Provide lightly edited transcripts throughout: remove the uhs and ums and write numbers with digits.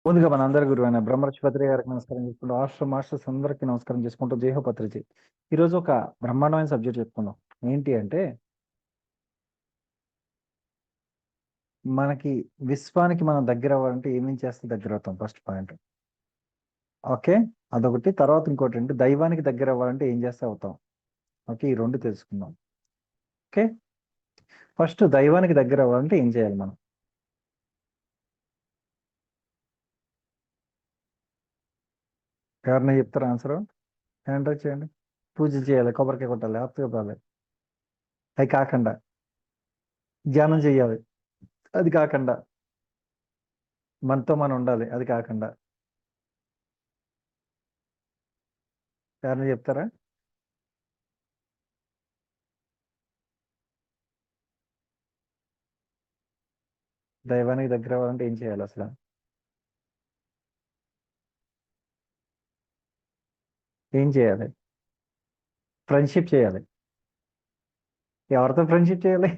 ముందుగా మనందరి గురువైన బ్రహ్మర్షిపత్రి గారికి నమస్కారం చేసుకుంటూ మాస్టర్స్ అందరికీ నమస్కారం చేసుకుంటూ జయహోపత్రిజీ. ఈరోజు ఒక బ్రహ్మాండమైన సబ్జెక్ట్ చెప్పుకుందాం. ఏంటి అంటే మనకి విశ్వానికి మనం దగ్గర అవ్వాలంటే ఏమేం చేస్తే దగ్గర అవుతాం. ఫస్ట్ పాయింట్ ఓకే, అదొకటి. తర్వాత ఇంకోటి అంటే దైవానికి దగ్గర అవ్వాలంటే ఏం చేస్తే అవుతాం. ఓకే, ఈ రెండు తెలుసుకుందాం. ఓకే, ఫస్ట్ దైవానికి దగ్గర అవ్వాలంటే ఏం చేయాలి మనం? ఎవరైనా చెప్తారా ఆన్సర్? హ్యాండ్ రైజ్ చేయండి. పూజ చేయాలి, కొబ్బరికాయ కొట్టాలి, ఆప్తి ఇవ్వాలి. అది కాకుండా ధ్యానం చేయాలి, అది కాకుండా మనతో మనం ఉండాలి, అది కాకుండా ఎవరైనా చెప్తారా? దైవానికి దగ్గర అవ్వాలంటే ఏం చేయాలి అసలు? ఏం చేయాలి? ఫ్రెండ్షిప్ చేయాలి. ఎవరితో ఫ్రెండ్షిప్ చేయాలి?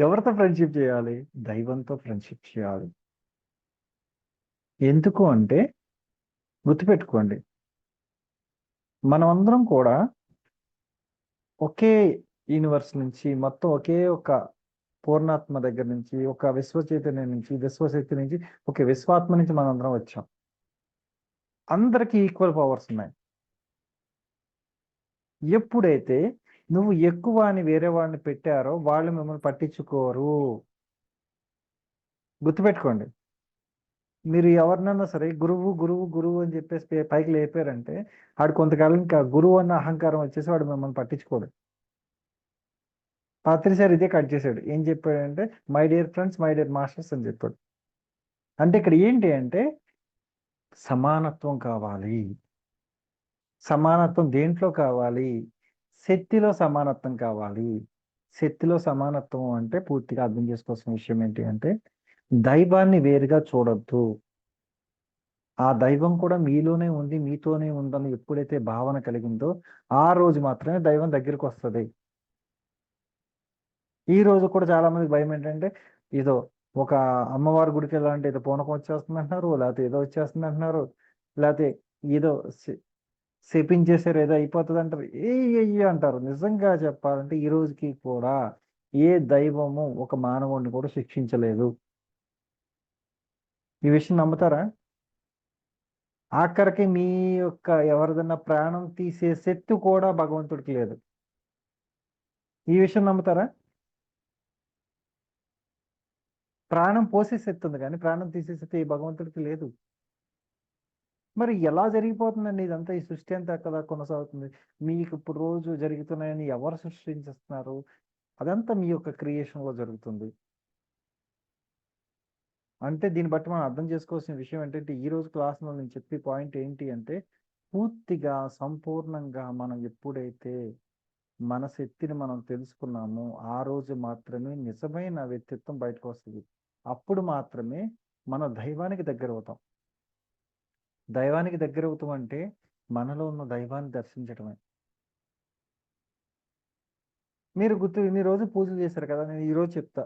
ఎవరితో ఫ్రెండ్షిప్ చేయాలి? దైవంతో ఫ్రెండ్షిప్ చేయాలి. ఎందుకు అంటే గుర్తుపెట్టుకోండి, మనం అందరం కూడా ఒకే యూనివర్స్ నుంచి, మొత్తం ఒకే ఒక పూర్ణాత్మ దగ్గర నుంచి, ఒక విశ్వ చైతన్యం నుంచి, విశ్వశక్తి నుంచి, ఒక విశ్వాత్మ నుంచి మనం అందరం వచ్చాం. అందరికీ ఈక్వల్ పవర్స్ ఉన్నాయి. ఎప్పుడైతే నువ్వు ఎక్కువ అని వేరే వాడిని పెట్టారో వాళ్ళు మిమ్మల్ని పట్టించుకోరు. గుర్తుపెట్టుకోండి, మీరు ఎవరినన్నా సరే గురువు గురువు గురువు అని చెప్పేసి పైకి లేపారంటే ఆడు కొంతకాలం ఇంకా గురువు అన్న అహంకారం వచ్చేసి వాడు మిమ్మల్ని పట్టించుకోడు. పాత్రిసారి ఇదే కట్ చేశాడు. ఏం చెప్పాడంటే my dear friends, my dear masters అని చెప్పాడు. అంటే ఇక్కడ ఏంటి అంటే సమానత్వం కావాలి. సమానత్వం దేంట్లో కావాలి? శక్తిలో సమానత్వం కావాలి. శక్తిలో సమానత్వం అంటే పూర్తిగా అర్థం చేసుకోవాల్సిన విషయం ఏంటి అంటే దైవాన్ని వేరుగా చూడొద్దు. ఆ దైవం కూడా మీలోనే ఉంది, మీతోనే ఉందని ఎప్పుడైతే భావన కలిగిందో ఆ రోజు మాత్రమే దైవం దగ్గరికి వస్తుంది. ఈ రోజు కూడా చాలా మందికి భయం ఏంటంటే ఏదో ఒక అమ్మవారి గుడికి వెళ్ళాలంటే ఏదో పూనకం వచ్చేస్తుంది అంటున్నారు, లేకపోతే ఏదో వచ్చేస్తుంది అంటున్నారు, లేకపోతే ఏదో శపించేసారు, ఏదో అయిపోతుంది అంటారు, ఏ అంటారు. నిజంగా చెప్పాలంటే ఈ రోజుకి కూడా ఏ దైవము ఒక మానవుడిని కూడా శిక్షించలేదు. ఈ విషయం నమ్ముతారా? ఆఖరికి మీ యొక్క ఎవరిదన్నా ప్రాణం తీసే శక్తి కూడా భగవంతుడికి లేదు. ఈ విషయం నమ్ముతారా? ప్రాణం పోసే శక్తి ఉంది కానీ ప్రాణం తీసే శక్తి ఈ భగవంతుడికి లేదు. మరి ఎలా జరిగిపోతుందండి ఇదంతా? ఈ సృష్టి అంతా కదా కొనసాగుతుంది. మీకు ఇప్పుడు రోజు జరుగుతున్నాయని ఎవరు సృష్టించేస్తున్నారు? అదంతా మీ యొక్క క్రియేషన్ లో జరుగుతుంది. అంటే దీన్ని బట్టి మనం అర్థం చేసుకోవాల్సిన విషయం ఏంటంటే ఈ రోజు క్లాస్లో నేను చెప్పే పాయింట్ ఏంటి అంటే పూర్తిగా సంపూర్ణంగా మనం ఎప్పుడైతే మన శక్తిని మనం తెలుసుకున్నామో ఆ రోజు మాత్రమే నిజమైన వ్యక్తిత్వం బయటకు వస్తుంది. అప్పుడు మాత్రమే మన దైవానికి దగ్గర అవుతాం. దైవానికి దగ్గర అవుతాం అంటే మనలో ఉన్న దైవాన్ని దర్శించడమే. మీరు ఇన్ని రోజు పూజలు చేశారు కదా, నేను ఈ రోజు చెప్తా.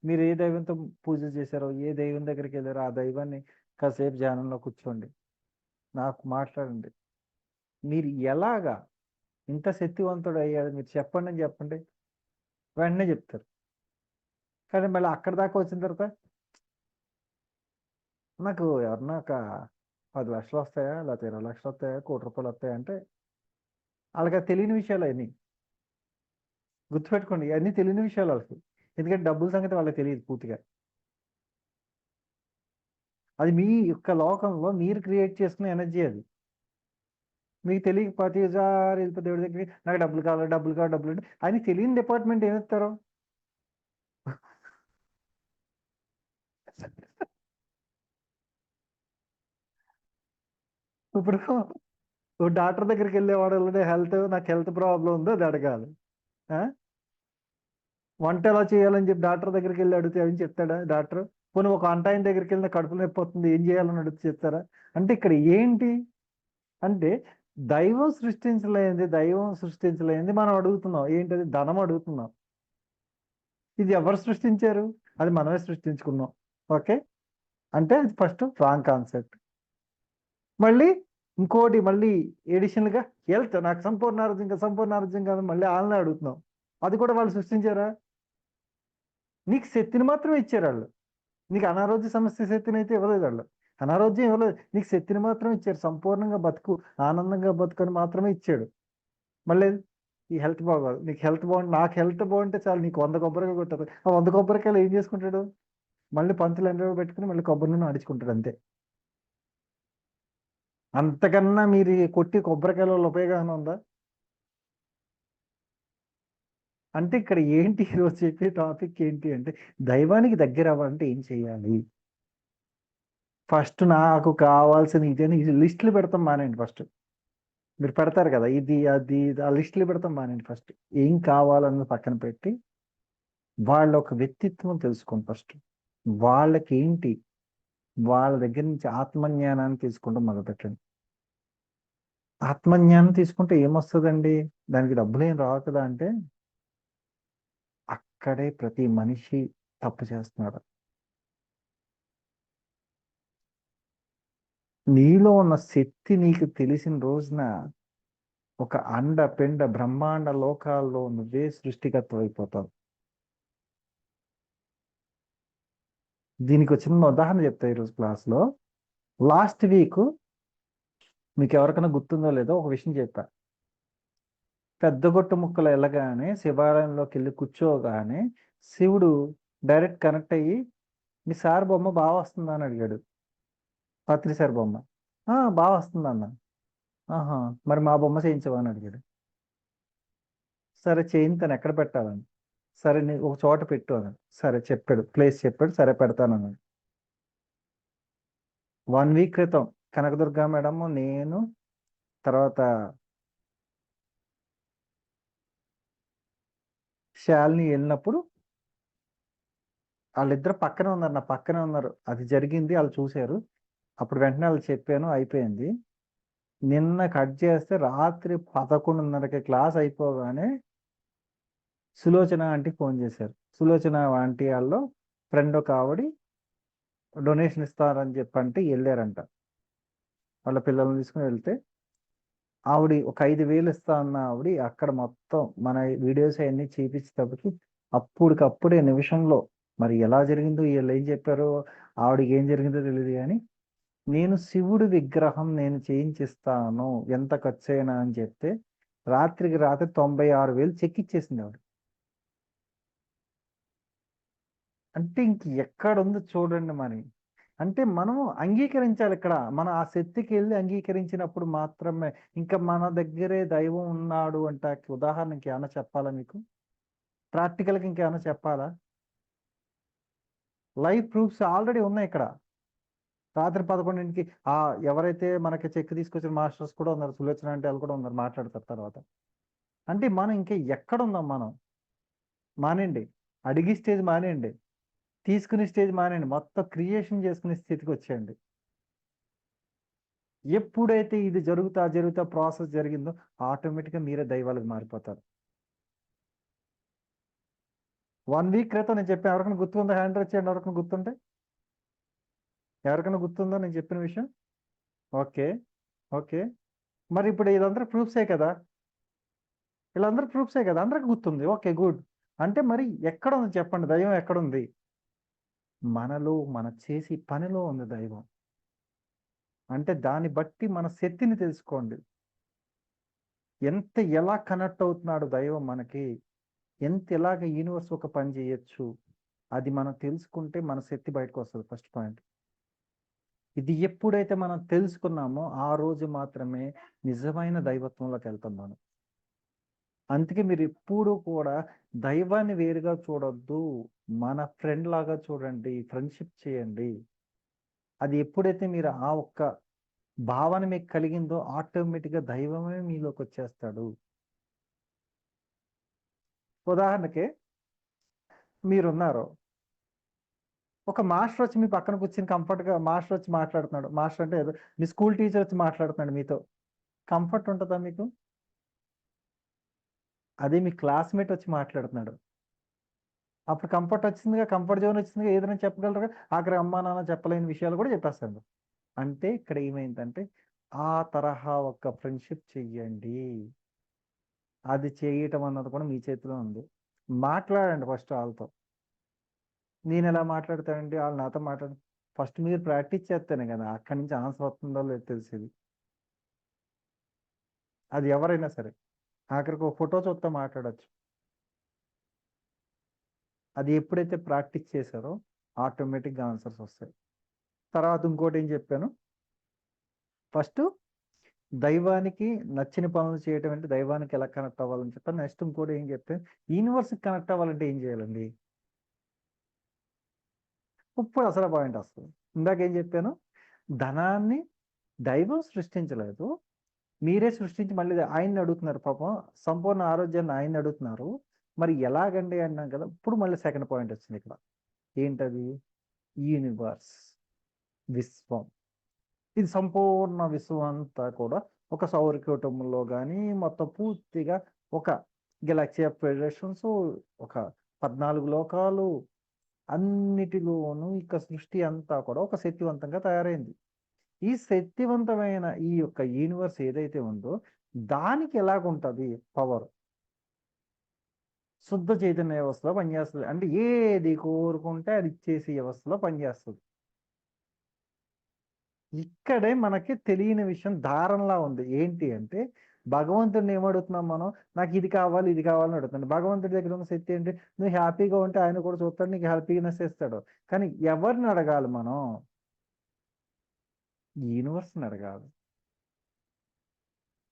మీరు ఏ దైవంతో పూజలు చేశారో, ఏ దైవం దగ్గరికి వెళ్ళారో ఆ దైవాన్ని కాసేపు ధ్యానంలో కూర్చోండి, నాకు మాట్లాడండి. మీరు ఎలాగా ఇంత శక్తివంతుడు అయ్యాడు మీరు చెప్పండి అని చెప్పండి, వెంటనే చెప్తారు. కానీ మళ్ళీ అక్కడ దాకా వచ్చిన తర్వాత నాకు ఎవరన్నా ఒక 10 లక్షలు వస్తాయా, లేకపోతే 20 లక్షలు వస్తాయా, ₹1,00,00,000 వస్తాయా అంటే వాళ్ళకి అది తెలియని విషయాలు అన్నీ. గుర్తుపెట్టుకోండి, అన్నీ తెలియని విషయాలు వాళ్ళకి. ఎందుకంటే డబ్బుల సంగతి వాళ్ళకి తెలియదు పూర్తిగా. అది మీ యొక్క లోకంలో మీరు క్రియేట్ చేసుకునే ఎనర్జీ అది. మీకు తెలియక ప్రతిసారి వెళ్ళిపోతే దేవుడి దగ్గరికి నాకు డబ్బులు కావాలి, డబ్బులు కావాలి, డబ్బులు అంటే ఆయన తెలియని డిపార్ట్మెంట్ ఏమిస్తారు? ఇప్పుడు డాక్టర్ దగ్గరికి వెళ్ళేవాడు నాకు హెల్త్ ప్రాబ్లం ఉందో అది అడగాలి. ఆ? వంట ఎలా చేయాలని చెప్పి డాక్టర్ దగ్గరికి వెళ్ళి అడిగితే ఏం చెప్తాడా డాక్టర్? పోనీ ఒక అంటాయన దగ్గరికి వెళ్ళిన కడుపు నొప్పి వస్తుంది ఏం చేయాలని అడిగితే చెప్తారా? అంటే ఇక్కడ ఏంటి అంటే దైవం సృష్టించలేనిది మనం అడుగుతున్నాం. ఏంటది? ధనం అడుగుతున్నాం. ఇది ఎవరు సృష్టించారు? అది మనమే సృష్టించుకున్నాం. ఓకే, అంటే అది ఫస్ట్ రాంగ్ కాన్సెప్ట్. మళ్ళీ ఇంకోటి మళ్ళీ ఎడిషనల్గా హెల్త్, నాకు సంపూర్ణ ఆరోగ్యం కాదు, సంపూర్ణ ఆరోగ్యం కాదు, మళ్ళీ వాళ్ళని అడుగుతున్నాం. అది కూడా వాళ్ళు సృష్టించారా? నీకు శక్తిని మాత్రమే ఇచ్చారు వాళ్ళు. నీకు అనారోగ్య సమస్య శక్తిని అయితే ఇవ్వలేదు వాళ్ళు. అనారోగ్యం ఇవ్వలేదు, నీకు శక్తిని మాత్రం ఇచ్చారు. సంపూర్ణంగా బతుకు, ఆనందంగా బతుకని మాత్రమే ఇచ్చాడు. మళ్ళీ ఈ హెల్త్ బాగోదు, నీకు హెల్త్ బాగుంది, నాకు హెల్త్ బాగుంటే చాలు, నీకు 100 కొబ్బరికాయ కొట్టదు. ఆ 100 కొబ్బరికాయలు ఏం చేసుకుంటాడు? మళ్ళీ పంతులు ఎండలో పెట్టుకుని మళ్ళీ కొబ్బరి నూనె అడుచుకుంటాడు అంతే. అంతకన్నా మీరు కొట్టి కొబ్బరికాయల వల్ల ఉపయోగం ఉందా? అంటే ఇక్కడ ఏంటి ఈరోజు చెప్పే టాపిక్ ఏంటి అంటే, దైవానికి దగ్గర అవ్వాలంటే ఏం చేయాలి? ఫస్ట్ నాకు కావాల్సిన ఇదని లిస్టులు పెడతాం మానేయండి ఫస్ట్. మీరు పెడతారు కదా, ఇది అది ఇది, ఆ లిస్టులు పెడతాం మానేయండి ఫస్ట్. ఏం కావాలన్నది పక్కన పెట్టి వాళ్ళ ఒక వ్యక్తిత్వం తెలుసుకోండి ఫస్ట్. వాళ్ళకి ఏంటి, వాళ్ళ దగ్గర నుంచి ఆత్మజ్ఞానాన్ని తీసుకుంటూ మొదలుపెట్టండి. ఆత్మజ్ఞానం తీసుకుంటే ఏమొస్తుందండి? దానికి డబ్బులు ఏం రావు కదా అంటే, అక్కడే ప్రతి మనిషి తప్పు చేస్తున్నాడు. నీలో ఉన్న శక్తి నీకు తెలిసిన రోజున ఒక అండ పిండ బ్రహ్మాండ లోకాల్లో నువ్వే సృష్టికర్త అయిపోతావు. దీనికి ఒక చిన్న ఉదాహరణ చెప్తా ఈరోజు క్లాస్లో. లాస్ట్ వీక్ మీకు ఎవరికైనా గుర్తుందో లేదో ఒక విషయం చెప్పా. పెద్దగొట్టు ముక్కలు వెళ్ళగానే శివాలయంలోకి వెళ్ళి కూర్చోగానే శివుడు డైరెక్ట్ కనెక్ట్ అయ్యి, మీ సార్ బొమ్మ బాగా వస్తుందా అని అడిగాడు. పత్రి సార్ బొమ్మ. బాగా వస్తుంది అన్న. ఆహా, మరి మా బొమ్మ చేయించవా అని అడిగాడు. సరే చేయించాను, ఎక్కడ పెట్టాలని. సరే నీ ఒక చోట పెట్టు అన్నాడు. సరే చెప్పాడు, ప్లేస్ చెప్పాడు, సరే పెడతానన్నాడు. 1 వీక్ క్రితం కనకదుర్గ మేడం, నేను, తర్వాత శాలిని వెళ్ళినప్పుడు వాళ్ళిద్దరు పక్కనే ఉన్నారు, నా పక్కనే ఉన్నారు. అది జరిగింది, వాళ్ళు చూశారు. అప్పుడు వెంటనే వాళ్ళు చెప్పాను, అయిపోయింది. నిన్న కట్ చేస్తే రాత్రి 11:30కి క్లాస్ అయిపోగానే సులోచన ఆంటీ ఫోన్ చేశారు. సులోచన ఆంటీ వాళ్ళు ఫ్రెండ్ ఒక ఆవిడ డొనేషన్ ఇస్తారని చెప్పంటే వెళ్ళారంట. వాళ్ళ పిల్లల్ని తీసుకుని వెళ్తే ఆవిడ ఒక 5,000 ఇస్తా అన్న ఆవిడ అక్కడ మొత్తం మన వీడియోస్ అవన్నీ చూపించేటప్పటికి అప్పటికప్పుడే నిమిషంలో, మరి ఎలా జరిగిందో వీళ్ళు ఏం చెప్పారో, ఆవిడకి ఏం జరిగిందో తెలియదు కానీ, నేను శివుడి విగ్రహం నేను చేయించిస్తాను ఎంత ఖర్చు అయినా అని చెప్తే రాత్రికి రాత్రి 96,000 చెక్ ఇచ్చేసింది ఆవిడ. అంటే ఇంక ఎక్కడ ఉందో చూడండి మరి. అంటే మనం అంగీకరించాలి ఇక్కడ, మన ఆ శక్తికి వెళ్ళి అంగీకరించినప్పుడు మాత్రమే. ఇంకా మన దగ్గరే దైవం ఉన్నాడు అంటే ఉదాహరణకి ఏమైనా చెప్పాలా మీకు? ప్రాక్టికల్గా ఇంకేమైనా చెప్పాలా? లైవ్ ప్రూఫ్స్ ఆల్రెడీ ఉన్నాయి ఇక్కడ. రాత్రి 11కి ఎవరైతే మనకి చెక్ తీసుకొచ్చిన మాస్టర్స్ కూడా ఉన్నారు, సులోచన అంటే వాళ్ళు కూడా ఉన్నారు, మాట్లాడతారు తర్వాత. అంటే మనం ఇంకా ఎక్కడ ఉందాం మనం? మానేయండి, అడిగి స్టేజ్ మానేయండి, తీసుకునే స్టేజ్ మానేయండి, మొత్తం క్రియేషన్ చేసుకునే స్థితికి వచ్చేయండి. ఎప్పుడైతే ఇది జరుగుతా ప్రాసెస్ జరిగిందో ఆటోమేటిక్గా మీరే దైవాలకు మారిపోతారు. 1 వీక్ క్రితం నేను చెప్పాను, ఎవరికైనా గుర్తుందో హ్యాండ్ రైజ్ చేయండి, ఎవరికైనా గుర్తుంటే. ఎవరికైనా గుర్తుందో నేను చెప్పిన విషయం? Okay, okay. మరి ఇప్పుడు ఇదంతా ప్రూఫ్సే కదా, వీళ్ళందరూ ప్రూఫ్సే కదా, అందరికి గుర్తుంది. Okay, good. అంటే మరి ఎక్కడ ఉంది చెప్పండి, దైవం ఎక్కడుంది? మనలో, మన చేసి పనిలో ఉంది దైవం. అంటే దాన్ని బట్టి మన శక్తిని తెలుసుకోండి. ఎలా కనెక్ట్ అవుతున్నాడు దైవం మనకి, ఎలాగ యూనివర్స్ ఒక పని చేయొచ్చు, అది మనం తెలుసుకుంటే మన శక్తి బయటకు వస్తుంది. ఫస్ట్ పాయింట్ ఇది. ఎప్పుడైతే మనం తెలుసుకున్నామో ఆ రోజు మాత్రమే నిజమైన దైవత్వంలోకి వెళ్తాం మనం. అందుకే మీరు ఎప్పుడూ కూడా దైవాన్ని వేరుగా చూడొద్దు, మన ఫ్రెండ్ లాగా చూడండి, ఫ్రెండ్షిప్ చేయండి. అది ఎప్పుడైతే మీరు ఆ ఒక్క భావన మీకు కలిగిందో ఆటోమేటిక్గా దైవమే మీలోకి వచ్చేస్తాడు. ఉదాహరణకి మీరున్నారు, ఒక మాస్టర్ వచ్చి మీ పక్కన కూర్చొని కంఫర్ట్గా, మాస్టర్ వచ్చి మాట్లాడుతున్నాడు, మాస్టర్ అంటే ఏదో మీ స్కూల్ టీచర్ వచ్చి మాట్లాడుతున్నాడు మీతో, కంఫర్ట్ ఉంటుందా మీకు? అదే మీ క్లాస్మేట్ వచ్చి మాట్లాడుతున్నాడు, అప్పుడు కంఫర్ట్ వచ్చిందిగా, కంఫర్ట్ జోన్ వచ్చిందిగా, ఏదైనా చెప్పగలరుగా. ఆఖరి అమ్మా నాన్న చెప్పలేని విషయాలు కూడా చెప్పేస్తాను. అంటే ఇక్కడ ఏమైందంటే ఆ తరహా ఒక ఫ్రెండ్షిప్ చెయ్యండి. అది చేయటం అన్నది కూడా మీ చేతిలో ఉంది. మాట్లాడండి ఫస్ట్ వాళ్ళతో. నేను ఎలా మాట్లాడతానండి, వాళ్ళు నాతో ఫస్ట్ మీరు ప్రాక్టీస్ చేస్తేనే కదా అక్కడి నుంచి ఆన్సర్ వస్తుందో లేదో తెలిసేది. అది ఎవరైనా సరే. ఆఖరికి ఒక ఫోటో చూస్తే మాట్లాడొచ్చు. అది ఎప్పుడైతే ప్రాక్టీస్ చేశారో ఆటోమేటిక్గా ఆన్సర్స్ వస్తాయి. తర్వాత ఇంకోటి ఏం చెప్పాను, ఫస్ట్ దైవానికి నచ్చిన పనులు చేయటం అంటే దైవానికి ఎలా కనెక్ట్ అవ్వాలని చెప్పాను. నెక్స్ట్ ఇంకోటి ఏం చెప్పాను, యూనివర్స్కి కనెక్ట్ అవ్వాలంటే ఏం చేయాలండి. ఇప్పుడు అసలు పాయింట్ వస్తుంది. ఇందాక ఏం చెప్పాను, ధనాన్ని దైవం సృష్టించలేదు, మీరే సృష్టించి మళ్ళీ ఆయన్ని అడుగుతున్నారు. పాపం సంపూర్ణ ఆరోగ్యాన్ని ఆయన్ని అడుగుతున్నారు. మరి ఎలాగండి అన్నాం కదా. ఇప్పుడు మళ్ళీ సెకండ్ పాయింట్ వచ్చింది ఇక్కడ. ఏంటది, యూనివర్స్, విశ్వం. ఇది సంపూర్ణ విశ్వం అంతా కూడా ఒక సౌరకూటంలో కానీ మొత్తం పూర్తిగా ఒక గెలాక్సీ ఆఫ్ ఫెడరేషన్స్, ఒక 14 లోకాలు, అన్నిటిలోనూ ఇక సృష్టి అంతా కూడా ఒక శక్తివంతంగా తయారైంది. ఈ శక్తివంతమైన ఈ యొక్క యూనివర్స్ ఏదైతే ఉందో దానికి ఎలాగుంటది పవర్, శుద్ధ చైతన్య వ్యవస్థలో పనిచేస్తుంది. అంటే ఏది కోరుకుంటే అది ఇచ్చేసి వ్యవస్థలో పనిచేస్తుంది. ఇక్కడే మనకి తెలియని విషయం ధారణలా ఉంది. ఏంటి అంటే భగవంతుడిని ఏమడుగుతున్నాం మనం, నాకు ఇది కావాలి ఇది కావాలని అడుగుతుంది. భగవంతుడి దగ్గర ఉన్న శక్తి ఏంటి, నువ్వు హ్యాపీగా ఉంటే ఆయన కూడా చూస్తాడు, నీకు హ్యాపీనెస్ ఇస్తాడు. కానీ ఎవరిని అడగాలి మనం, యూనివర్స్ని అడగాలి.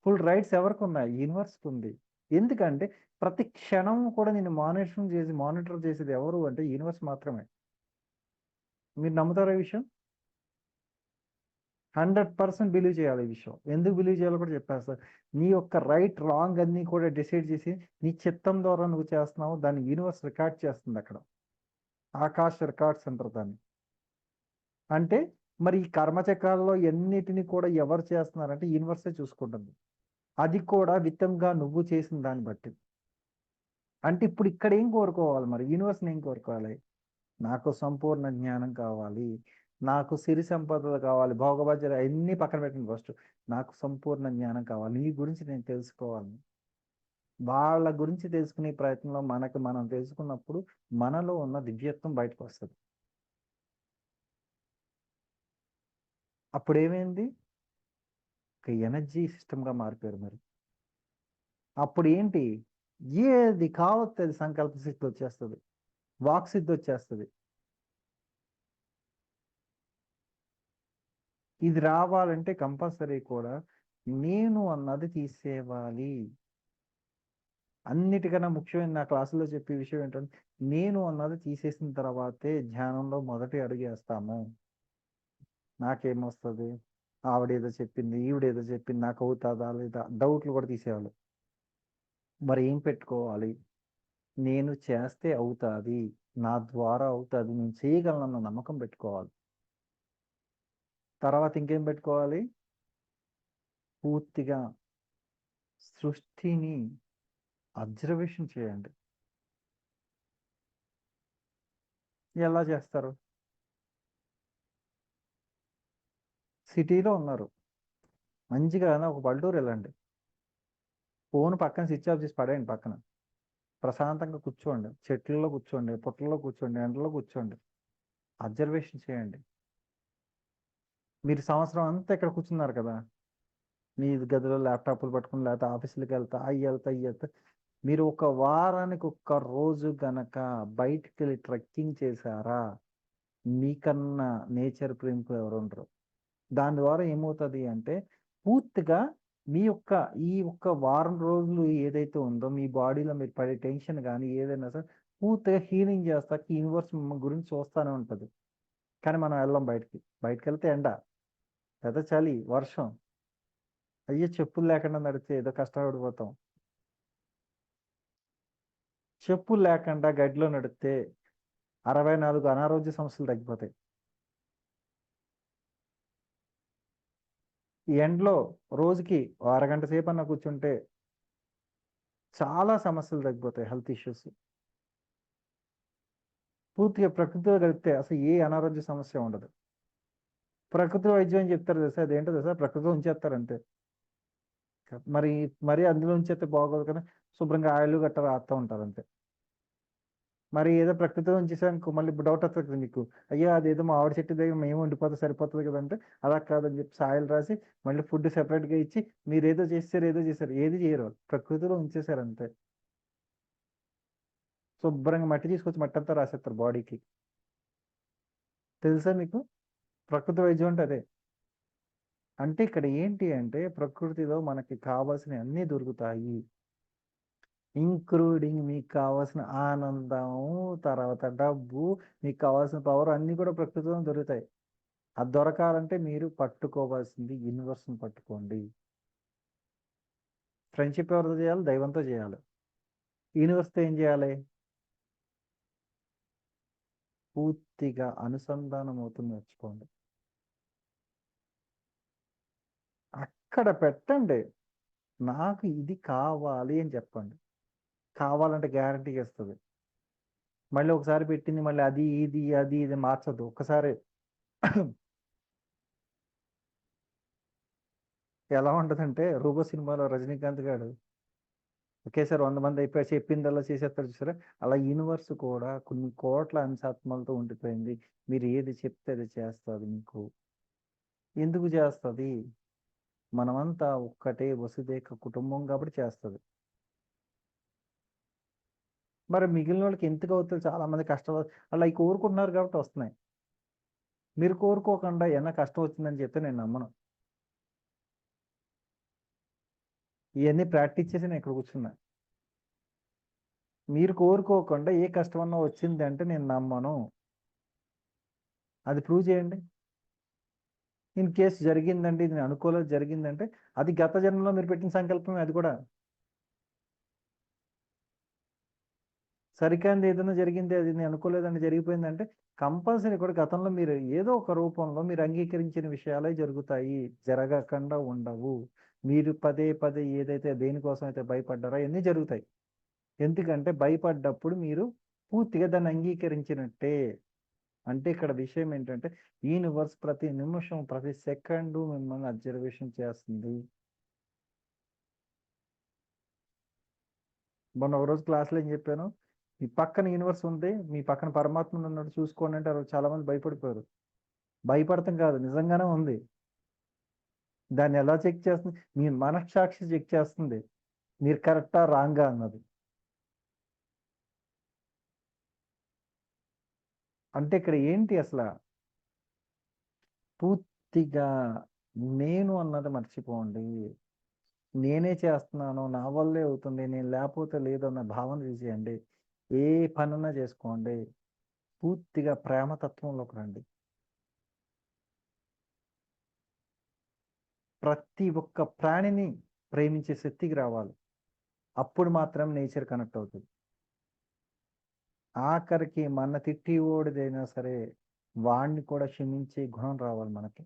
ఫుల్ రైట్స్ ఎవరికి ఉన్నాయి, యూనివర్స్కి ఉంది. ఎందుకంటే ప్రతి క్షణం కూడా నేను మానిటర్ చేసేది ఎవరు అంటే యూనివర్స్ మాత్రమే. మీరు నమ్ముతారా ఈ విషయం? 100% బిలీవ్ చేయాలి ఈ విషయం. ఎందుకు బిలీవ్ చేయాలో కూడా చెప్పేస్తా. నీ యొక్క రైట్ రాంగ్ అన్ని కూడా డిసైడ్ చేసి నీ చిత్తం ద్వారా నువ్వు చేస్తున్నావు, దాన్ని యూనివర్స్ రికార్డ్ చేస్తుంది అక్కడ. ఆకాశ రికార్డ్స్ అంటారు దాన్ని. అంటే మరి ఈ కర్మచక్రాల్లో ఎన్నిటిని కూడా ఎవరు చేస్తున్నారంటే యూనివర్సే చూసుకుంటుంది. అది కూడా విత్తంగా నువ్వు చేసిన దాన్ని బట్టి. అంటే ఇప్పుడు ఇక్కడ ఏం కోరుకోవాలి, మరి యూనివర్స్ని ఏం కోరుకోవాలి, నాకు సంపూర్ణ జ్ఞానం కావాలి, నాకు సిరి సంపదలు కావాలి, భోగభాగ్యాలు అన్ని పక్కన పెట్టండి. ఫస్ట్ నాకు సంపూర్ణ జ్ఞానం కావాలి, నీ గురించి నేను తెలుసుకోవాలి. వాళ్ళ గురించి తెలుసుకునే ప్రయత్నంలో మనకు మనం తెలుసుకున్నప్పుడు మనలో ఉన్న దివ్యత్వం బయటకు వస్తుంది. అప్పుడు ఏమైంది, ఒక ఎనర్జీ సిస్టమ్గా మారిపోయారు మరి. అప్పుడు ఏంటి, ఏది కావద్దు అది సంకల్ప సిద్ధి వచ్చేస్తుంది, వాక్ సిద్ధి వచ్చేస్తుంది. ఇది రావాలంటే కంపల్సరీ కూడా నేను అన్నది తీసేవాలి. అన్నిటికన్నా ముఖ్యమైన నా క్లాసులో చెప్పే విషయం ఏంటంటే నేను అన్నది తీసేసిన తర్వాతే ధ్యానంలో మొదటి అడుగు వేస్తాము. నాకేమొస్తుంది, ఆవిడేదో చెప్పింది ఈవిడేదో చెప్పింది నాకు అవుతుందా లేదా డౌట్లు కూడా తీసేవాళ్ళు. మరి ఏం పెట్టుకోవాలి, నేను చేస్తే అవుతుంది, నా ద్వారా అవుతుంది, నేను చేయగలనన్న నమ్మకం పెట్టుకోవాలి. తర్వాత ఇంకేం పెట్టుకోవాలి, పూర్తిగా సృష్టిని అబ్జర్వేషన్ చేయండి. ఎలా చేస్తారు, సిటీలో ఉన్నారు, మంచిగా ఒక పల్లెటూరు వెళ్ళండి, ఫోన్ పక్కన స్విచ్ ఆఫ్ చేసి పడేయండి పక్కన, ప్రశాంతంగా కూర్చోండి, చెట్లలో కూర్చోండి, పుట్టల్లో కూర్చోండి, ఎండలో కూర్చోండి, అబ్జర్వేషన్ చేయండి. మీరు సంవత్సరం అంతా ఇక్కడ కూర్చున్నారు కదా, మీ గదిలో ల్యాప్టాప్లు పట్టుకుని లేకపోతే ఆఫీసులకు వెళ్తా అయ్యి వెళ్తా మీరు ఒక వారానికి ఒక్క రోజు గనక బయటికి వెళ్ళి ట్రెక్కింగ్ చేశారా, మీకన్నా నేచర్ ప్రేమికులు ఎవరు ఉండరు. దాని ద్వారా ఏమవుతుంది అంటే పూర్తిగా మీ యొక్క ఈ ఒక్క వారం రోజులు ఏదైతే ఉందో మీ బాడీలో మీరు పడే టెన్షన్ కానీ ఏదైనా సరే పూర్తిగా హీలింగ్ చేస్తాక యూనివర్స్ గురించి చూస్తూనే ఉంటుంది. కానీ మనం వెళ్ళాం బయటికి వెళ్తే ఎండ, లేదా చలి, వర్షం, అయ్యో చెప్పులు లేకుండా నడిస్తే ఏదో కష్టపడిపోతాం, చెప్పులు లేకుండా గడ్డిలో నడిస్తే 64 అనారోగ్య సమస్యలు తగ్గిపోతాయి. ఈ ఎండలో రోజుకి అరగంట సేపు అన్న కూర్చుంటే చాలా సమస్యలు తగ్గిపోతాయి, హెల్త్ ఇష్యూస్. పూర్తిగా ప్రకృతితో కలిపితే అసలు ఏ అనారోగ్య సమస్య ఉండదు. ప్రకృతి వైద్యం అని చెప్తారు తెలుసా? అదేంటో తెలుసా? ప్రకృతిలో ఉంచేస్తారు అంతే. మరి మరి అందులో ఉంచేస్తే బాగోదు కదా, శుభ్రంగా ఆయిల్ గట్రా రాస్తూ ఉంటారు అంతే. మరి ఏదో ప్రకృతిలో ఉంచేసానుకో మళ్ళీ డౌట్ వస్తుంది కదా మీకు, అయ్యో అదేదో మా ఆవిడ చెట్టు దగ్గర మేము ఉండిపోతే సరిపోతుంది కదంటే, అలా కాదని చెప్పి ఆయిల్ రాసి మళ్ళీ ఫుడ్ సెపరేట్గా ఇచ్చి మీరు ఏదో చేశారు, ఏది చేయరు, ప్రకృతిలో ఉంచేశారు అంతే. శుభ్రంగా మట్టి తీసుకొచ్చి మట్టి అంతా రాసేస్తారు బాడీకి. తెలుసా మీకు? ప్రకృతి వైద్యం అంటే అదే. అంటే ఇక్కడ ఏంటి అంటే ప్రకృతిలో మనకి కావాల్సిన అన్నీ దొరుకుతాయి, ఇంక్లూడింగ్ మీకు కావాల్సిన ఆనందం, తర్వాత డబ్బు, మీకు కావాల్సిన పవర్ అన్నీ కూడా ప్రకృతిలో దొరుకుతాయి. అది దొరకాలంటే మీరు పట్టుకోవాల్సింది యూనివర్స్ని పట్టుకోండి. ఫ్రెండ్షిప్ ఎవరితో చేయాలి? దైవంతో చేయాలి. యూనివర్స్తో ఏం చేయాలి? పూర్తిగా అనుసంధానం అవుతుంది నేర్చుకోండి. అక్కడ పెట్టండి, నాకు ఇది కావాలి అని చెప్పండి. కావాలంటే గ్యారంటీ ఇస్తుంది. మళ్ళీ ఒకసారి పెట్టింది మళ్ళీ అది ఇది అది ఇది మార్చదు ఒక్కసారి. ఎలా ఉంటదంటే రోబో సినిమాలో రజనీకాంత్ గారు ఒకేసారి 100 మంది అయిపోయి చెప్పిందల్లా చేసేస్తారు చూసారా? అలా యూనివర్స్ కూడా కొన్ని కోట్ల అంశాత్మలతో ఉండిపోయింది. మీరు ఏది చెప్తే అది చేస్తుంది మీకు. ఎందుకు చేస్తుంది? మనమంతా ఒక్కటే వసుదైక కుటుంబం కాబట్టి చేస్తుంది. మరి మిగిలిన వాళ్ళకి ఎందుకు అవుతుంది? చాలా మంది కష్టం అలా అవి కోరుకుంటున్నారు కాబట్టి వస్తున్నాయి. మీరు కోరుకోకుండా ఏమైనా కష్టం వచ్చిందని చెప్తే నేను నమ్మను. ఇవన్నీ ప్రాక్టీస్ చేసి నేను ఇక్కడ కూర్చున్నా. మీరు కోరుకోకుండా ఏ కష్టమన్నా వచ్చింది అంటే నేను నమ్మను. అది ప్రూవ్ చేయండి. ఇన్ కేసు జరిగిందండి, ఇది నేను అనుకోలేదు జరిగిందంటే అది గత జన్మలో మీరు పెట్టిన సంకల్పమే అది కూడా. సరికాంది ఏదైనా జరిగింది, అది నేను అనుకోలేదండి జరిగిపోయిందంటే కంపల్సరీ కూడా గతంలో మీరు ఏదో ఒక రూపంలో మీరు అంగీకరించిన విషయాలే జరుగుతాయి, జరగకుండా ఉండవు. మీరు పదే పదే ఏదైతే దేనికోసం అయితే భయపడ్డారో అన్నీ జరుగుతాయి. ఎందుకంటే భయపడ్డప్పుడు మీరు పూర్తిగా దాన్ని అంగీకరించినట్టే. అంటే ఇక్కడ విషయం ఏంటంటే యూనివర్స్ ప్రతి నిమిషం ప్రతి సెకండు మిమ్మల్ని అబ్జర్వేషన్ చేస్తుంది. మొన్న ఒక రోజు క్లాస్లో ఏం చెప్పాను, మీ పక్కన యూనివర్స్ ఉంది, మీ పక్కన పరమాత్మ ఉన్నాడు చూసుకోండి అంటే ఆ రోజు చాలా మంది భయపడిపోయారు. భయపడతాం కాదు, నిజంగానే ఉంది. దాన్ని ఎలా చెక్ చేస్తుంది? మీ మనస్సాక్షి చెక్ చేస్తుంది మీరు కరెక్టా రాంగా అన్నది. అంటే ఇక్కడ ఏంటి అసలు? పూర్తిగా నేను అన్నది మర్చిపోండి. నేనే చేస్తున్నాను, నా వల్లే అవుతుంది, నేను లేకపోతే లేదు అన్న భావన తీసేయండి. ఏ పనన్నా చేసుకోండి, పూర్తిగా ప్రేమతత్వంలోకి రండి. ప్రతి ఒక్క ప్రాణిని ప్రేమించే శక్తికి రావాలి. అప్పుడు మాత్రం నేచర్ కనెక్ట్ అవుతుంది. ఆఖరికి మన తిట్టి ఓడిదైనా సరే వాడిని కూడా క్షమించే గుణం రావాలి మనకి.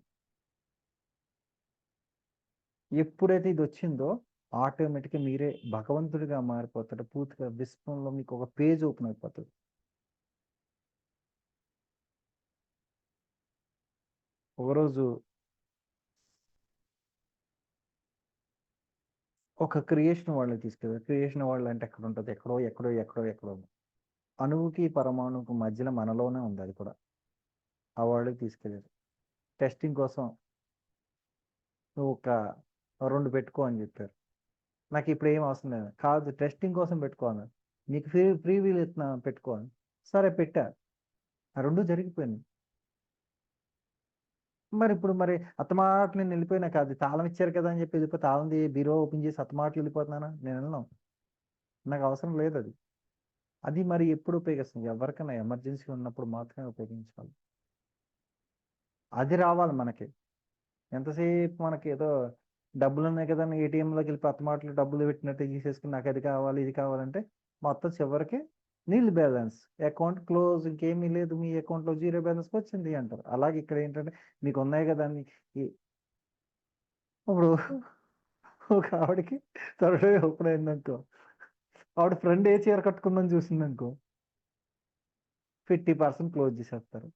ఎప్పుడైతే ఇది వచ్చిందో ఆటోమేటిక్గా మీరే భగవంతుడిగా మారిపోతాడు. పూర్తిగా విశ్వంలో మీకు ఒక పేజ్ ఓపెన్ అయిపోతుంది. ఒకరోజు ఒక క్రియేషన్ వాళ్ళని తీసుకెళ్ళారు. క్రియేషన్ వాళ్ళు అంటే ఎక్కడ ఉంటుంది? ఎక్కడో ఎక్కడో ఎక్కడో ఎక్కడో. అణువుకి పరమాణువుకి మధ్యలో మనలోనే ఉంది అది కూడా. ఆ వాళ్ళకి తీసుకెళ్ళారు టెస్టింగ్ కోసం. నువ్వు ఒక 2 పెట్టుకో అని చెప్పారు. నాకు ఇప్పుడు ఏం అవసరం లేదు, కాదు టెస్టింగ్ కోసం పెట్టుకోవాలి, నీకు ఫ్రీ వీల్ ఇస్తున్నా పెట్టుకోవాలి. సరే పెట్టా, ఆ 2 జరిగిపోయినాయి. మరి ఇప్పుడు మరి అత్తమాటలు నేను వెళ్ళిపోయినా కాదు, తాళం ఇచ్చారు కదా అని చెప్పి వెళ్ళిపోయి తాళం బీరో ఓపెన్ చేసి అత్తమాటలు వెళ్ళిపోతున్నానా? నేను వెళ్ళను, నాకు అవసరం లేదు అది. అది మరి ఎప్పుడు ఉపయోగిస్తుంది? ఎవరికైనా ఎమర్జెన్సీ ఉన్నప్పుడు మాత్రమే ఉపయోగించాలి. అది రావాలి మనకి. ఎంతసేపు మనకి ఏదో డబ్బులు ఉన్నాయి కదా అని ఏటీఎంలోకి వెళ్ళి అత్తమాటలు డబ్బులు పెట్టినట్టు తీసేసుకుని నాకు అది కావాలి ఇది కావాలంటే మొత్తం చివరికి నీల్ బ్యాలెన్స్, అకౌంట్ క్లోజ్, ఇంకేమీ లేదు, మీ అకౌంట్లో జీరో బ్యాలెన్స్ వచ్చింది అంటారు. అలాగే ఇక్కడ ఏంటంటే మీకు ఉన్నాయి కదా అని ఇప్పుడు ఒక ఆవిడకి త్వరలో ఓపెన్ అయిందనుకో, ఆవిడ ఫ్రెండ్ ఏ చీర కట్టుకుందని చూసిందనుకో, 50% క్లోజ్ చేసేస్తారు.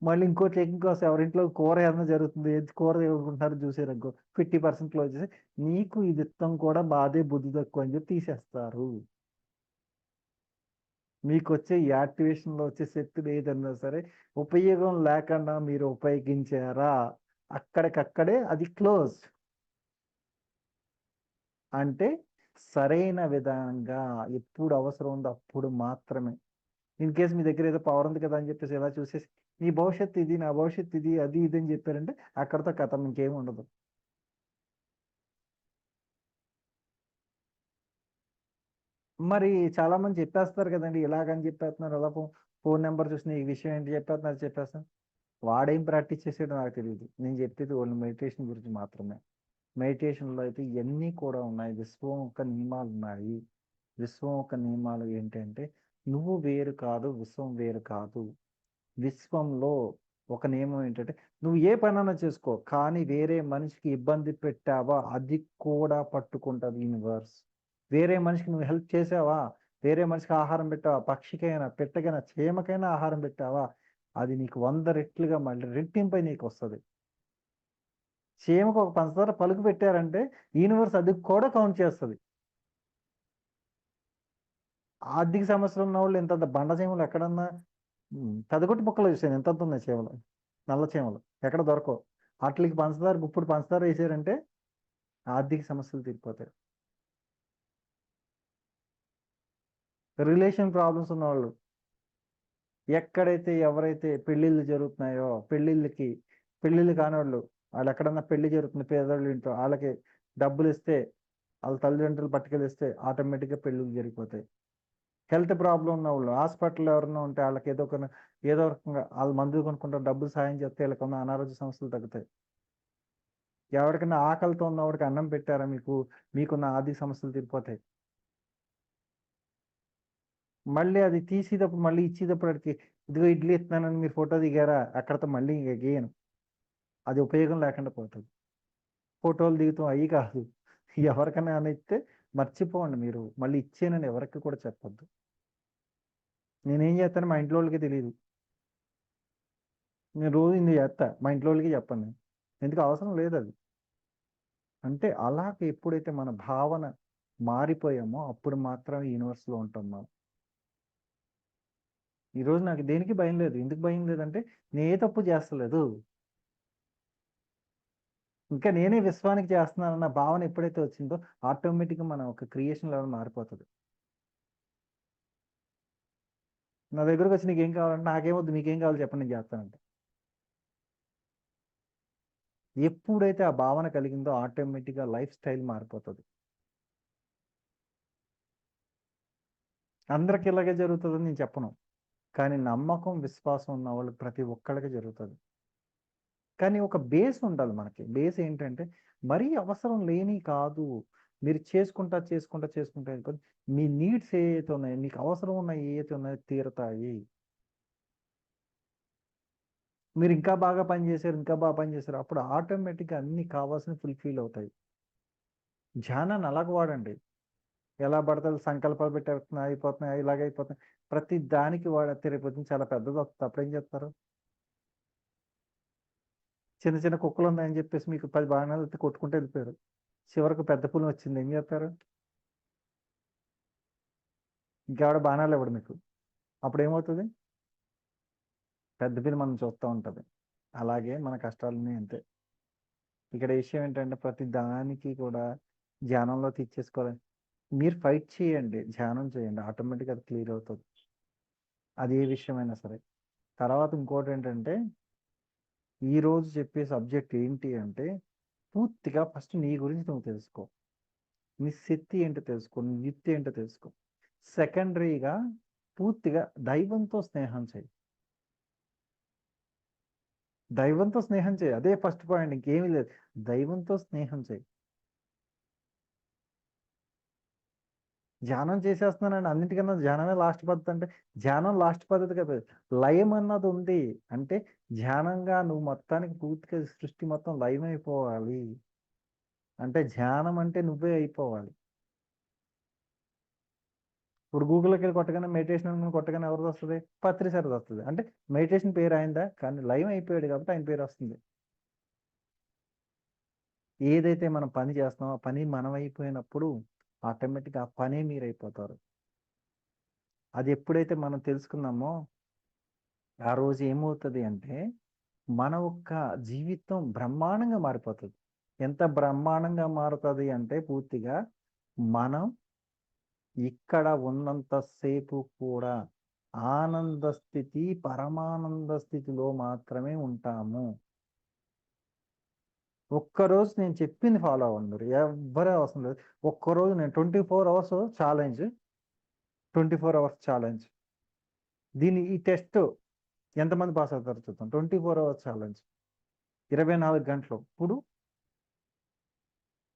మళ్ళీ ఇంకోసం ఎవరింట్లో కూర ఏదైనా జరుగుతుంది, ఏది కూర ఏమనుకుంటున్నారో చూసారనుకో 50% క్లోజ్ చేసి నీకు ఇది ఇత్తం కూడా బాధే బుద్ధి తక్కువ అని చెప్పి తీసేస్తారు. మీకు వచ్చే ఈ యాక్టివేషన్లో వచ్చే శక్తులు ఏదన్నా సరే ఉపయోగం లేకుండా మీరు ఉపయోగించారా అక్కడికక్కడే అది క్లోజ్. అంటే సరైన విధంగా ఎప్పుడు అవసరం ఉందో అప్పుడు మాత్రమే. ఇన్ కేస్ మీ దగ్గర ఏదో పవర్ ఉంది కదా అని చెప్పేసి ఇలా చూసేసి నీ భవిష్యత్తు ఇది, నా భవిష్యత్తు ఇది, అది ఇది అని చెప్పారంటే అక్కడితో కథం, ఇంకేం ఉండదు. మరి చాలా మంది చెప్పేస్తారు కదండి, ఇలాగని చెప్పేస్తున్నారు, అలా ఫోన్ నెంబర్ చూసిన ఈ విషయం ఏంటి చెప్పేస్తున్నారు చెప్పేస్తాను. వాడేం ప్రాక్టీస్ చేసాడో నాకు తెలియదు. నేను చెప్పేది ఓన్లీ మెడిటేషన్ గురించి మాత్రమే. మెడిటేషన్లో అయితే ఇవన్నీ కూడా ఉన్నాయి. విశ్వం యొక్క నియమాలు ఉన్నాయి. విశ్వం యొక్క నియమాలు ఏంటంటే నువ్వు వేరు కాదు, విశ్వం వేరు కాదు. విశ్వంలో ఒక నియమం ఏంటంటే నువ్వు ఏ పనైనా చేసుకో, కానీ వేరే మనిషికి ఇబ్బంది పెట్టావా అది కూడా పట్టుకుంటుంది యూనివర్స్. వేరే మనిషికి నువ్వు హెల్ప్ చేసావా, వేరే మనిషికి ఆహారం పెట్టావా, పక్షికైనా పెట్టకైనా చీమకైనా ఆహారం పెట్టావా, అది నీకు 100 రెట్లుగా మళ్ళీ రెట్టింపై నీకు వస్తుంది. చీమకు ఒక పంచదార పలుకు పెట్టారంటే యూనివర్స్ అది కూడా కౌంట్ చేస్తుంది. ఆర్థిక సమస్యలు ఉన్న వాళ్ళు ఇంత బండ చీమలు ఎక్కడన్నా పెదగొట్టి బుక్కలు చూసాను, ఎంత ఉన్నాయి చీమలు, నల్ల చీమలు ఎక్కడ దొరకవు. వాటికి పంచదార గుప్పుడు పంచదార వేసారంటే ఆర్థిక సమస్యలు తీరిపోతాయి. రిలేషన్ ప్రాబ్లమ్స్ ఉన్నవాళ్ళు ఎక్కడైతే ఎవరైతే పెళ్ళిళ్ళు జరుగుతున్నాయో పెళ్ళిళ్ళు కానివాళ్ళు, వాళ్ళు ఎక్కడన్నా పెళ్లి జరుగుతుంది పేదవాళ్ళు ఇంట్లో, వాళ్ళకి డబ్బులు ఇస్తే వాళ్ళ తల్లిదండ్రులు పట్టుకెళ్ళిస్తే ఆటోమేటిక్గా పెళ్ళిళ్ళు జరిగిపోతాయి. హెల్త్ ప్రాబ్లం ఉన్న వాళ్ళు హాస్పిటల్ ఎవరైనా ఉంటే వాళ్ళకి ఏదో రకంగా వాళ్ళు మందులు కొనుక్కుంటారు, డబ్బులు సాయం చేస్తే వీళ్ళకి ఉన్న అనారోగ్య సమస్యలు తగ్గుతాయి. ఎవరికైనా ఆకలితో ఉన్నవాడికి అన్నం పెట్టారా మీకున్న ఆర్థిక సమస్యలు తీరిపోతాయి. మళ్ళీ అది తీసేటప్పుడు మళ్ళీ ఇచ్చేటప్పుడు వాడికి ఇదిగో ఇడ్లీ ఇస్తున్నానని మీరు ఫోటో దిగారా, అక్కడతో మళ్ళీ గేయను, అది ఉపయోగం లేకుండా పోతుంది. ఫోటోలు దిగుతాం అవి కాదు, ఎవరికైనా అని ఇస్తే మర్చిపోండి, మీరు మళ్ళీ ఇచ్చేనని ఎవరికి కూడా చెప్పొద్దు. నేనేం చేస్తాను మా ఇంట్లో వాళ్ళకి తెలియదు, నేను రోజు ఇన్ని చేస్తా, మా ఇంట్లో వాళ్ళకి చెప్పను నేను, ఎందుకు అవసరం లేదు అది. అంటే అలాగే ఎప్పుడైతే మన భావన మారిపోయామో అప్పుడు మాత్రమే యూనివర్స్లో ఉంటాం మనం. ఈరోజు నాకు దేనికి భయం లేదు. ఎందుకు భయం లేదంటే నేను ఏ తప్పు చేస్తలేదు, ఇంకా నేనే విశ్వానికి చేస్తున్నానన్న భావన ఎప్పుడైతే వచ్చిందో ఆటోమేటిక్గా మన ఒక క్రియేషన్ లెవెల్ మారిపోతుంది. నా దగ్గరకు వచ్చి నీకేం కావాలంటే నాకేమొద్దు, మీకేం కావాలి చెప్పండి నేను చేస్తానంటే. ఎప్పుడైతే ఆ భావన కలిగిందో ఆటోమేటిక్గా లైఫ్ స్టైల్ మారిపోతుంది. అందరికి ఇలాగే జరుగుతుందని నేను చెప్పను, కానీ నమ్మకం విశ్వాసం ఉన్న వాళ్ళకి ప్రతి ఒక్కళ్ళకి జరుగుతుంది. కానీ ఒక బేస్ ఉండాలి మనకి. బేస్ ఏంటంటే మరీ అవసరం లేని కాదు, మీరు చేసుకుంటా వెళ్ళిపోతే మీ నీడ్స్ ఏవైతే ఉన్నాయో, మీకు అవసరం ఉన్నాయి ఏవైతే ఉన్నాయో తీరతాయి. మీరు ఇంకా బాగా పనిచేశారు అప్పుడు ఆటోమేటిక్గా అన్ని కావాల్సిన ఫుల్ఫిల్ అవుతాయి. ధ్యానాన్ని అలాగ వాడండి. ఎలా పడతారు సంకల్పాలు పెట్టేస్తున్నాయి, అయిపోతున్నాయి, ఇలాగ అయిపోతున్నాయి, ప్రతి దానికి వాడితే రేపు చాలా పెద్దది వస్తుంది, అప్పుడేం చేస్తారు? చిన్న చిన్న కుక్కలు ఉన్నాయని చెప్పేసి మీకు 10 బాణాలు ఎత్తి కొట్టుకుంటూ వెళ్ళిపోయారు, చివరికి పెద్ద పులి వచ్చింది, ఏం చేస్తారు? ఇంకెవడ బాణాలు ఇవ్వడు మీకు, అప్పుడు ఏమవుతుంది? పెద్ద పిల్లి మనం చూస్తూ ఉంటుంది. అలాగే మన కష్టాలన్నీ అంతే. ఇక్కడ విషయం ఏంటంటే ప్రతి దానికి కూడా ధ్యానంలో తీర్చేసుకోవాలి. మీరు ఫైట్ చేయండి, ధ్యానం చేయండి, ఆటోమేటిక్గా అది క్లియర్ అవుతుంది. అది ఏ విషయమైనా సరే. తర్వాత ఇంకోటి ఏంటంటే ఈ రోజు చెప్పే సబ్జెక్ట్ ఏంటి అంటే పూర్తిగా ఫస్ట్ నీ గురించి నువ్వు తెలుసుకో, నీ శక్తి ఏంటో తెలుసుకో, నీ యుక్తి ఏంటో తెలుసుకో. సెకండరీగా పూర్తిగా దైవంతో స్నేహం చేయి. దైవంతో స్నేహం చేయి, అదే ఫస్ట్ పాయింట్, ఇంకేమీ లేదు. దైవంతో స్నేహం చేయి. ధ్యానం చేసేస్తున్నానండి అన్నిటికన్నా ధ్యానమే లాస్ట్ పద్ధతి అంటే ధ్యానం లాస్ట్ పద్ధతి కదా. లయం అన్నది ఉంది అంటే ధ్యానంగా నువ్వు మొత్తానికి పూర్తిగా సృష్టి మొత్తం లయం అయిపోవాలి. అంటే ధ్యానం అంటే నువ్వే అయిపోవాలి. ఇప్పుడు గూగుల్లోకి వెళ్ళి కొట్టగానే మెడిటేషన్ అని కొట్టగానే ఎవరిది వస్తుంది? పత్రి సార్ది వస్తుంది. అంటే మెడిటేషన్ పేరు అయిందా, కానీ లైవ్ అయిపోయాడు కాబట్టి ఆయన పేరు వస్తుంది. ఏదైతే మనం పని చేస్తున్నామో ఆ పని మనం అయిపోయినప్పుడు ఆటోమేటిక్గా ఆ పనే మీరు అయిపోతారు. అది ఎప్పుడైతే మనం తెలుసుకున్నామో ఆ రోజు ఏమవుతుంది అంటే మన యొక్క జీవితం బ్రహ్మాండంగా మారిపోతుంది. ఎంత బ్రహ్మాండంగా మారుతుంది అంటే పూర్తిగా మనం ఇక్కడ ఉన్నంత సేపు కూడా ఆనంద స్థితి, పరమానంద స్థితిలో మాత్రమే ఉంటాము. ఒక్కరోజు నేను చెప్పింది ఫాలో అవ్వండి, ఎవ్వరే అవసరం లేదు. ఒక్కరోజు నేను 24 hours ఛాలెంజ్, 24 hours ఛాలెంజ్. ఈ టెస్ట్ ఎంతమంది పాస్ అవుతారు చూద్దాం. 24 hours ఛాలెంజ్, 24 గంటలు. ఇప్పుడు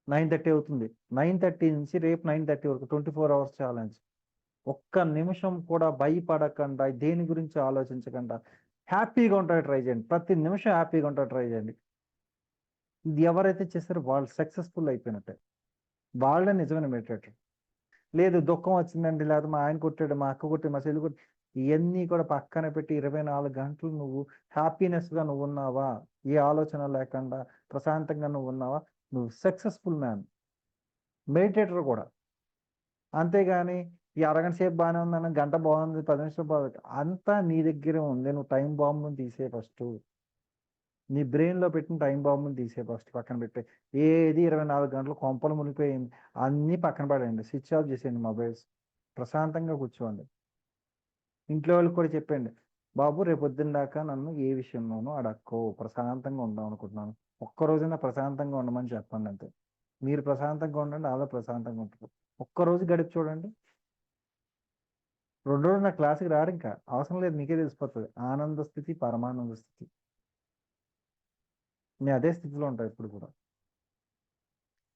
9:30 అవుతుంది. 9:30 నుంచి రేపు 9:30 వరకు 24 hours ఛాలెంజ్. ఒక్క నిమిషం కూడా భయపడకుండా, దేని గురించి ఆలోచించకుండా హ్యాపీగా ఉంటాయి ట్రై చేయండి. ప్రతి నిమిషం హ్యాపీగా ఉంటాయి ట్రై చేయండి. ఇది ఎవరైతే చేస్తారో వాళ్ళు సక్సెస్ఫుల్ అయిపోయినట్టే, వాళ్ళే నిజమైన మెడిటేటర్. లేదు దుఃఖం వచ్చిందండి, లేదా మా ఆయన కొట్టాడు, మా అక్క కొట్టి, మా చెల్లి కొట్టి, ఇవన్నీ కూడా పక్కన పెట్టి 24 గంటలు నువ్వు హ్యాపీనెస్గా నువ్వు ఉన్నావా, ఏ ఆలోచన లేకుండా ప్రశాంతంగా నువ్వు ఉన్నావా, నువ్వు సక్సెస్ఫుల్ మ్యాన్, మెడిటేటర్ కూడా. అంతేగాని ఈ అరగంట సేపు బాగానే ఉందన్న, గంట బాగుంది, 10 నిమిషాలు బాగుంది, అంతా నీ దగ్గరే ఉంది. నువ్వు టైం బాంబుని తీసే ఫస్ట్, నీ బ్రెయిన్లో పెట్టిన టైం బాంబుని తీసే ఫస్ట్, పక్కన పెట్టే. ఏది 24 గంటలు కొంపలు మునిగిపోయింది అన్నీ పక్కన పడేయండి, స్విచ్ ఆఫ్ చేసేయండి మొబైల్స్, ప్రశాంతంగా కూర్చోండి. ఇంట్లో వాళ్ళకి కూడా చెప్పండి, బాబు రేపు పొద్దున్న దాకా నన్ను ఏ విషయంలోనూ అడక్కో, ప్రశాంతంగా ఉందాం అనుకుంటున్నాను, ఒక్కరోజైనా ప్రశాంతంగా ఉండమని చెప్పండి. అంతే, మీరు ప్రశాంతంగా ఉండండి, అలా ప్రశాంతంగా ఉంటారు. ఒక్కరోజు గడిపి చూడండి. 2 రోజులు నా క్లాస్కి రారు, ఇంకా అవసరం లేదు, మీకే తెలిసిపోతుంది. ఆనంద స్థితి, పరమానంద స్థితి, నేను అదే స్థితిలో ఉంటాను ఇప్పుడు కూడా.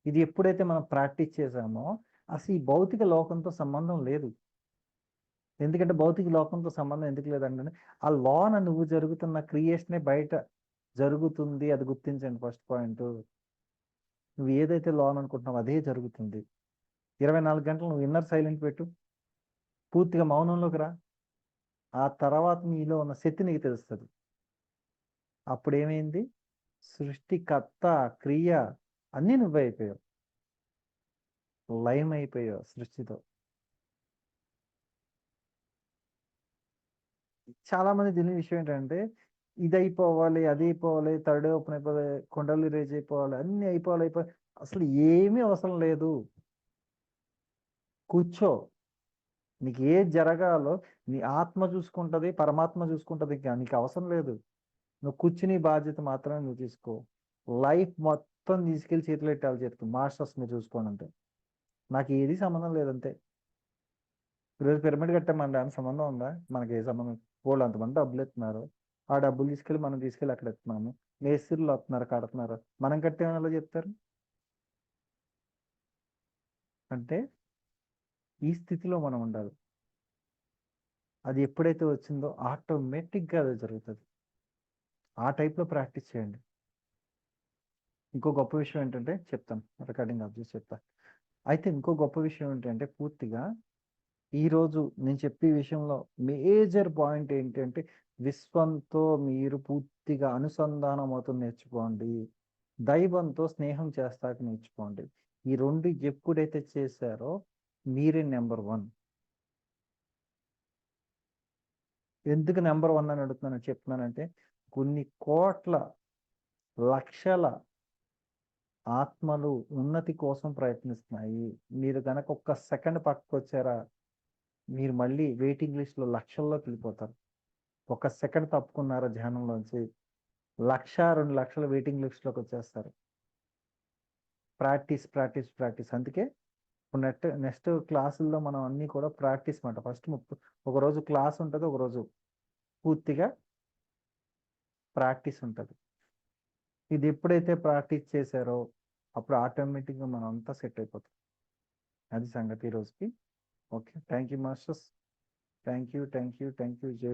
ఇది ఎప్పుడైతే మనం ప్రాక్టీస్ చేసామో అసలు ఈ భౌతిక లోకంతో సంబంధం లేదు. ఎందుకంటే భౌతిక లోకంతో సంబంధం ఎందుకు లేదంటే ఆ లోన నువ్వు జరుగుతున్న క్రియేషనే బయట జరుగుతుంది, అది గుర్తించండి ఫస్ట్ పాయింట్. నువ్వు ఏదైతే లోన్ అనుకుంటున్నావు అదే జరుగుతుంది. 24 గంటలు నువ్వు ఇన్నర్ సైలెంట్ పెట్టు, పూర్తిగా మౌనంలోకి రా, ఆ తర్వాత నీలో ఉన్న శక్తి నీకు తెలుస్తుంది. అప్పుడు ఏమైంది, సృష్టికర్త, క్రియ అన్నీ నువ్వే అయిపోయావు, లయం అయిపోయావు సృష్టితో. చాలా మంది తెలియని విషయం ఏంటంటే ఇది అయిపోవాలి, అది అయిపోవాలి, థర్డ్ ఓపెన్ అయిపోవాలి, కొండలు రేజ్ అయిపోవాలి, అన్ని అయిపోవాలి. అసలు ఏమీ అవసరం లేదు, కూర్చో. నీకు ఏది జరగాలో నీ ఆత్మ చూసుకుంటది, పరమాత్మ చూసుకుంటది, ఇంకా నీకు అవసరం లేదు. నువ్వు కూర్చుని బాధ్యత మాత్రమే నువ్వు తీసుకో. లైఫ్ మొత్తం తీసుకెళ్లి చేతులు పెట్టాలి, చేతులు మాస్టర్స్ మీరు చూసుకోండి అంతే. నాకు ఏది సంబంధం లేదంతే. ఈరోజు పిరమిడ్ కట్టామండి అని సంబంధం ఉందా? మనకి ఏ సంబంధం? వాళ్ళు అంతమంది డబ్బులు ఎత్తున్నారు, ఆ డబ్బులు తీసుకెళ్ళి మనం తీసుకెళ్ళి అక్కడ ఎత్తున్నాము. మేస్త్రీలు వస్తున్నారు, కడుతున్నారు, మనం కట్టేమని ఎలా చెప్తారు? అంటే ఈ స్థితిలో మనం ఉండాలి. అది ఎప్పుడైతే వచ్చిందో ఆటోమేటిక్గా అది జరుగుతుంది. ఆ టైప్లో ప్రాక్టీస్ చేయండి. ఇంకో గొప్ప విషయం ఏంటంటే చెప్తాను, రికార్డింగ్ ఆఫ్ చేసి చెప్తా. అయితే ఇంకో గొప్ప విషయం ఏంటంటే పూర్తిగా ఈరోజు నేను చెప్పే విషయంలో మేజర్ పాయింట్ ఏంటంటే విశ్వంతో మీరు పూర్తిగా అనుసంధానం అవుతూ నేర్చుకోండి, దైవంతో స్నేహం చేస్తాక నేర్చుకోండి. ఈ రెండు ఎప్పుడైతే చేశారో మీరే నెంబర్ 1. ఎందుకు నెంబర్ 1 అని అడుగుతున్నాను చెప్తున్నానంటే కొన్ని కోట్ల లక్షల ఆత్మలు ఉన్నతి కోసం ప్రయత్నిస్తున్నాయి. మీరు కనుక ఒక్క సెకండ్ పక్కకు వచ్చారా, మీరు మళ్ళీ వెయిటింగ్ లిస్ట్లో లక్షల్లోకి వెళ్ళిపోతారు. ఒక సెకండ్ తప్పుకున్నారా ధ్యానంలోంచి 1,00,000, 2 లక్షల వెయిటింగ్ లిస్ట్లోకి వచ్చేస్తారు. Practice practice practice. అందుకే ఇప్పుడు నెక్స్ట్ క్లాసుల్లో మనం అన్నీ కూడా ప్రాక్టీస్ మాట. ఫస్ట్ ఒకరోజు క్లాస్ ఉంటుంది, ఒకరోజు పూర్తిగా ప్రాక్టీస్ ఉంటుంది. ఇది ఎప్పుడైతే ప్రాక్టీస్ చేశారో అప్పుడు ఆటోమేటిక్గా మనం అంతా సెట్ అయిపోతాం. అది సంగతి ఈ రోజుకి. Okay, thank you masters, thank you. జై